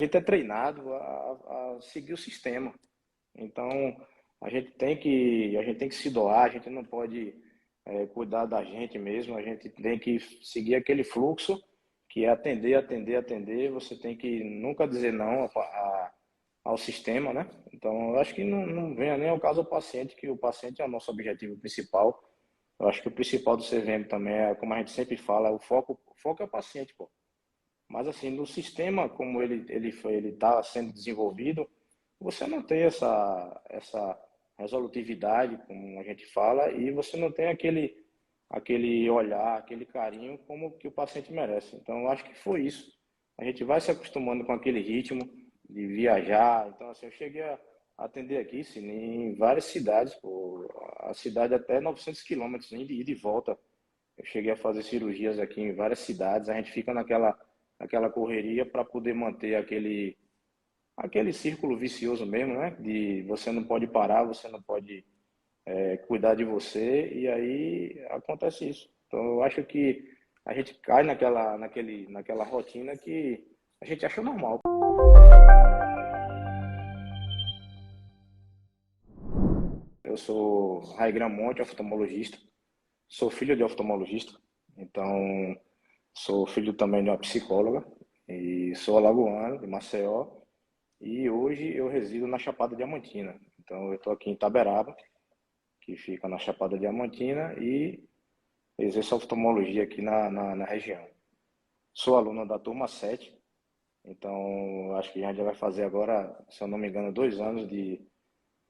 gente é treinado a seguir o sistema. Então, a gente tem que se doar, a gente não pode cuidar da gente mesmo, a gente tem que seguir aquele fluxo que é atender, atender, atender. Você tem que nunca dizer não ao sistema, né? Então, eu acho que não venha nem ao caso do paciente, que o paciente é o nosso objetivo principal. Eu acho que o principal do CVM também é, como a gente sempre fala, o foco é o paciente, pô. Mas assim, no sistema como ele está sendo desenvolvido, você não tem essa resolutividade, como a gente fala, e você não tem aquele olhar, aquele carinho como que o paciente merece. Então, eu acho que foi isso. A gente vai se acostumando com aquele ritmo de viajar. Então, assim, eu cheguei a atender aqui, sim, em várias cidades, pô, a cidade até 900 quilômetros, ida e de volta. Eu cheguei a fazer cirurgias aqui em várias cidades. A gente fica naquela correria para poder manter aquele círculo vicioso mesmo, né? De você não pode parar, você não pode cuidar de você, e aí acontece isso. Então, eu acho que a gente cai naquela rotina que a gente acha normal. Eu sou Raigram Monte, oftalmologista, sou filho de oftalmologista, então sou filho também de uma psicóloga, e sou alagoano, de Maceió, e hoje eu resido na Chapada Diamantina. Então eu estou aqui em Itaberaba, que fica na Chapada Diamantina, e exerço oftalmologia aqui na região. Sou aluno da turma 7, então acho que a gente já vai fazer agora, se eu não me engano, 2 anos de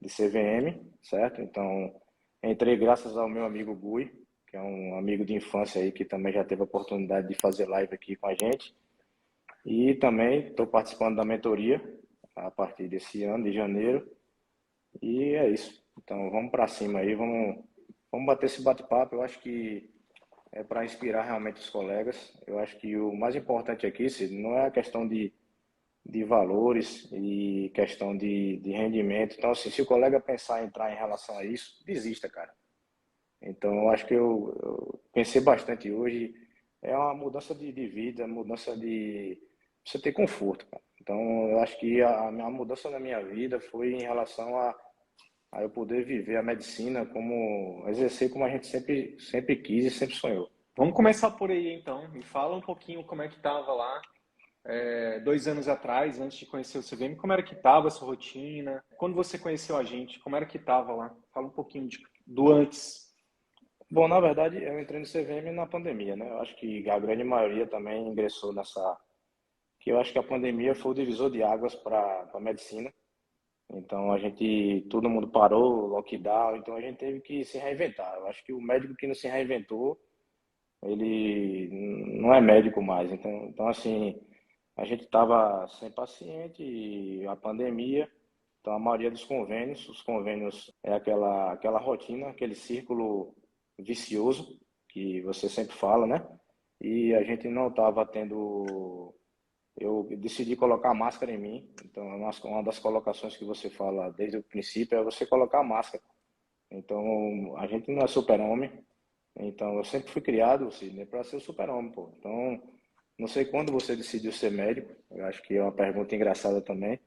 CVM, certo? Então entrei graças ao meu amigo Gui, que é um amigo de infância aí que também já teve a oportunidade de fazer live aqui com a gente. E também estou participando da mentoria a partir desse ano, de janeiro. E é isso. Então vamos para cima aí, vamos bater esse bate-papo. Eu acho que é para inspirar realmente os colegas. Eu acho que o mais importante aqui, Cid, não é a questão de valores e questão de rendimento. Então, assim, se o colega pensar em entrar em relação a isso, desista, cara. Então, eu acho que eu pensei bastante hoje. É uma mudança de vida, mudança de você ter conforto, cara. Então, eu acho que a mudança na minha vida foi em relação a eu poder viver a medicina como exercer como a gente sempre quis e sempre sonhou. Vamos começar por aí então. Me fala um pouquinho como é que estava lá 2 anos atrás, antes de conhecer o CVM, como era que estava essa rotina? Quando você conheceu a gente, como era que estava lá? Fala um pouquinho do antes. Bom, na verdade, eu entrei no CVM na pandemia, né? Eu acho que a grande maioria também ingressou que eu acho que a pandemia foi o divisor de águas para a medicina. Então todo mundo parou, lockdown, então a gente teve que se reinventar. Eu acho que o médico que não se reinventou, ele não é médico mais. Então assim, a gente estava sem paciente e a pandemia, então a maioria dos convênios, os convênios é aquela rotina, aquele círculo vicioso que você sempre fala, né? E a gente não estava tendo. Eu decidi colocar máscara em mim. Então, uma das colocações que você fala desde o princípio é você colocar máscara. Então, a gente não é super-homem. Então, eu sempre fui criado, Sidney, para ser o super-homem, pô. Então, não sei quando você decidiu ser médico. Eu acho que é uma pergunta engraçada também.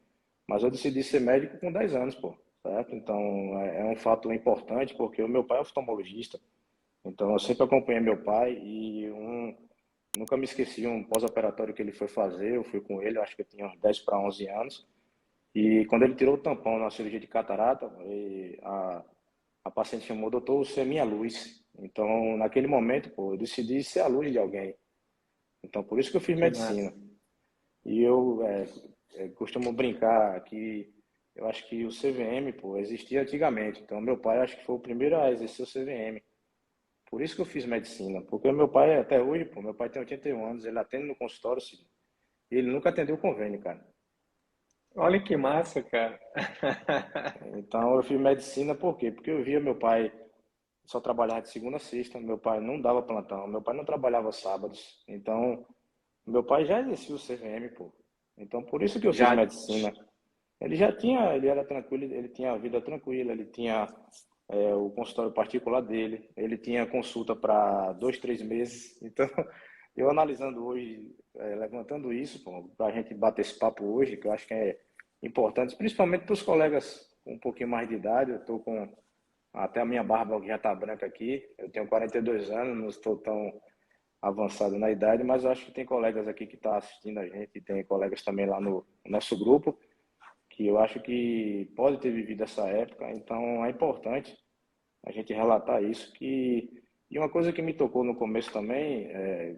Mas eu decidi ser médico com 10 anos, pô. Certo? Então, é um fato importante porque o meu pai é oftalmologista. Então, eu sempre acompanhei meu pai e nunca me esqueci um pós-operatório que ele foi fazer. Eu fui com ele, acho que eu tinha uns 10 para 11 anos. E quando ele tirou o tampão na cirurgia de catarata, a paciente chamou: doutor, você é minha luz. Então, naquele momento, pô, eu decidi ser a luz de alguém. Então, por isso que eu fiz Que massa. medicina. E eu costumo brincar que eu acho que o CVM, pô, existia antigamente. Então, meu pai acho que foi o primeiro a exercer o CVM. Por isso que eu fiz medicina. Porque meu pai, até hoje, pô, meu pai tem 81 anos, ele atende no consultório, e ele nunca atendeu convênio, cara. Olha que massa, cara. Então, eu fiz medicina por quê? Porque eu via meu pai só trabalhava de segunda a sexta, meu pai não dava plantão, meu pai não trabalhava sábados. Então, meu pai já exercia o CVM, pô. Então, por isso que eu fiz Já. medicina. Ele era tranquilo, ele tinha a vida tranquila, ele tinha o consultório particular dele, ele tinha consulta para 2, 3 meses. Então, eu analisando hoje, levantando isso, para a gente bater esse papo hoje, que eu acho que é importante, principalmente para os colegas com um pouquinho mais de idade. Eu estou com até a minha barba que já está branca aqui. Eu tenho 42 anos, não estou tão avançado na idade, mas eu acho que tem colegas aqui que estão assistindo a gente, e tem colegas também lá no nosso grupo, que eu acho que pode ter vivido essa época. Então é importante a gente relatar isso. E uma coisa que me tocou no começo também é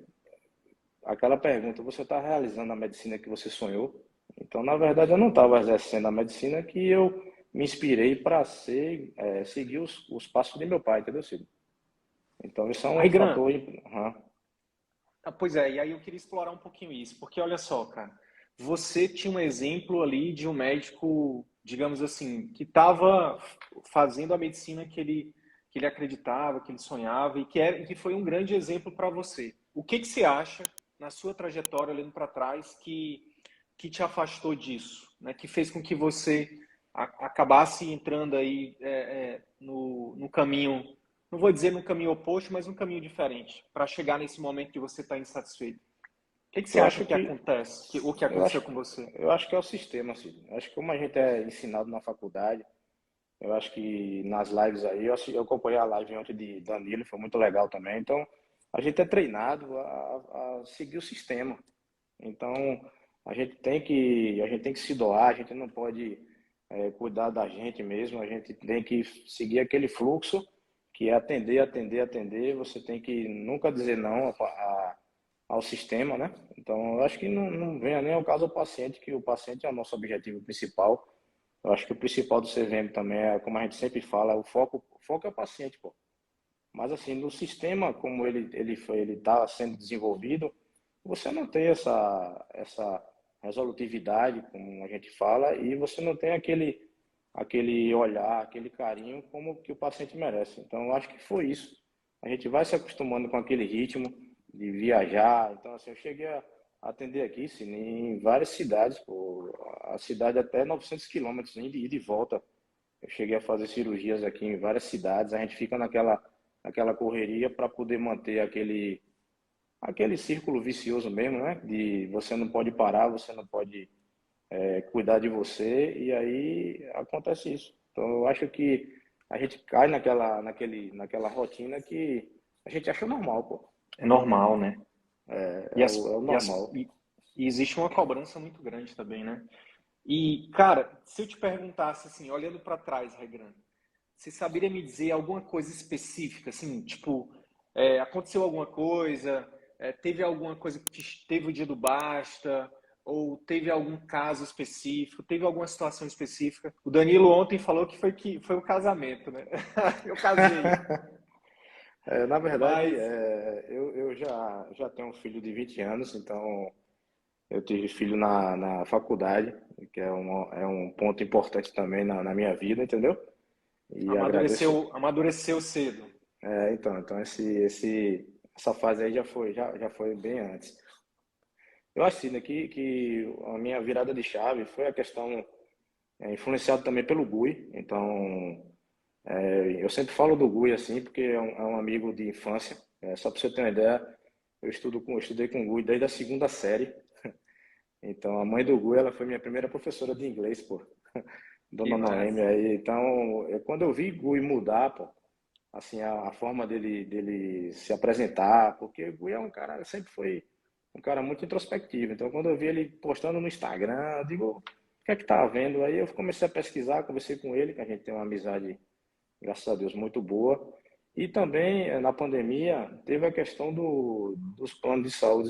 aquela pergunta: você está realizando a medicina que você sonhou? Então, na verdade, eu não estava exercendo a medicina que eu me inspirei para seguir os passos de meu pai, entendeu, Cid? Então, isso é um Aí, Gran, fator. Uhum. pois é, e aí eu queria explorar um pouquinho isso, porque olha só, cara, você tinha um exemplo ali de um médico, digamos assim, que estava fazendo a medicina que ele acreditava, que ele sonhava e que foi um grande exemplo para você. O que que você acha na sua trajetória, olhando para trás, que te afastou disso, né? Que fez com que você acabasse entrando aí no caminho, não vou dizer no caminho oposto, mas no caminho diferente, para chegar nesse momento que você está insatisfeito. O que que você Eu acha acho que que acontece, o que eu aconteceu acho, com você? eu acho que é o sistema, assim. Eu acho que como a gente é ensinado na faculdade, eu acho que nas lives aí, eu acompanhei a live ontem de Danilo, foi muito legal também. Então, a gente é treinado a seguir o sistema. Então, a gente tem que se doar, a gente não pode cuidar da gente mesmo, a gente tem que seguir aquele fluxo que é atender, atender, atender. Você tem que nunca dizer não ao sistema, né? Então, eu acho que não venha nem ao caso do paciente, que o paciente é o nosso objetivo principal. Eu acho que o principal do CVM também é, como a gente sempre fala, o foco é o paciente, pô. Mas assim, no sistema como ele está sendo desenvolvido, você não tem essa resolutividade, como a gente fala, e você não tem aquele olhar, aquele carinho como que o paciente merece. Então, eu acho que foi isso. A gente vai se acostumando com aquele ritmo de viajar. Então, assim, eu cheguei a atender aqui, sim, em várias cidades, pô, a cidade até 900 quilômetros, ida e de volta. Eu cheguei a fazer cirurgias aqui em várias cidades. A gente fica naquela correria para poder manter aquele círculo vicioso mesmo, né? De você não pode parar, você não pode cuidar de você, e aí acontece isso. Então, eu acho que a gente cai naquela rotina que a gente acha normal, pô. É normal, né? É, E, é o, é o normal. e existe uma cobrança muito grande também, né? E, cara, se eu te perguntasse assim, olhando para trás, Regran, você saberia me dizer alguma coisa específica, assim, tipo, aconteceu alguma coisa, teve alguma coisa que teve o dia do basta, ou teve algum caso específico, teve alguma situação específica? O Danilo ontem falou que foi o casamento, né? Eu casei, Na verdade, mas eu já tenho um filho de 20 anos, então eu tive filho na faculdade, que é um ponto importante também na minha vida, entendeu? E agradeço. amadureceu cedo. Então essa fase aí já foi bem antes. Eu acho assim, né, que a minha virada de chave foi a questão, influenciado também pelo Gui. Então, eu sempre falo do Gui assim, porque é um amigo de infância. Só para você ter uma ideia, eu estudei com o Gui desde a segunda série. Então, a mãe do Gui, ela foi minha primeira professora de inglês, pô. Que Dona Noemi massa. aí. Então, quando eu vi Gui mudar, pô, assim, a forma dele se apresentar, porque o Gui é um cara, sempre foi um cara muito introspectivo. Então, quando eu vi ele postando no Instagram, eu digo: o que é que tá havendo? Aí eu comecei a pesquisar, conversei com ele, que a gente tem uma amizade, graças a Deus, muito boa. E também, na pandemia, teve a questão dos planos de saúde.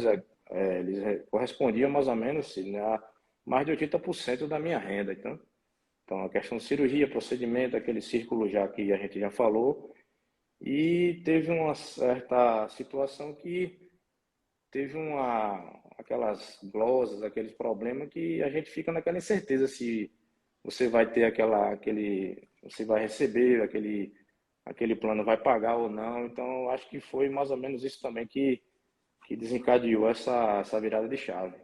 Eles correspondiam mais ou menos, assim, né, a mais de 80% da minha renda. Então, a questão de cirurgia, procedimento, aquele círculo já que a gente já falou. E teve uma certa situação que teve aquelas glosas, aqueles problemas que a gente fica naquela incerteza se você vai ter você vai receber aquele plano, vai pagar ou não. Então, acho que foi mais ou menos isso também que desencadeou essa virada de chave.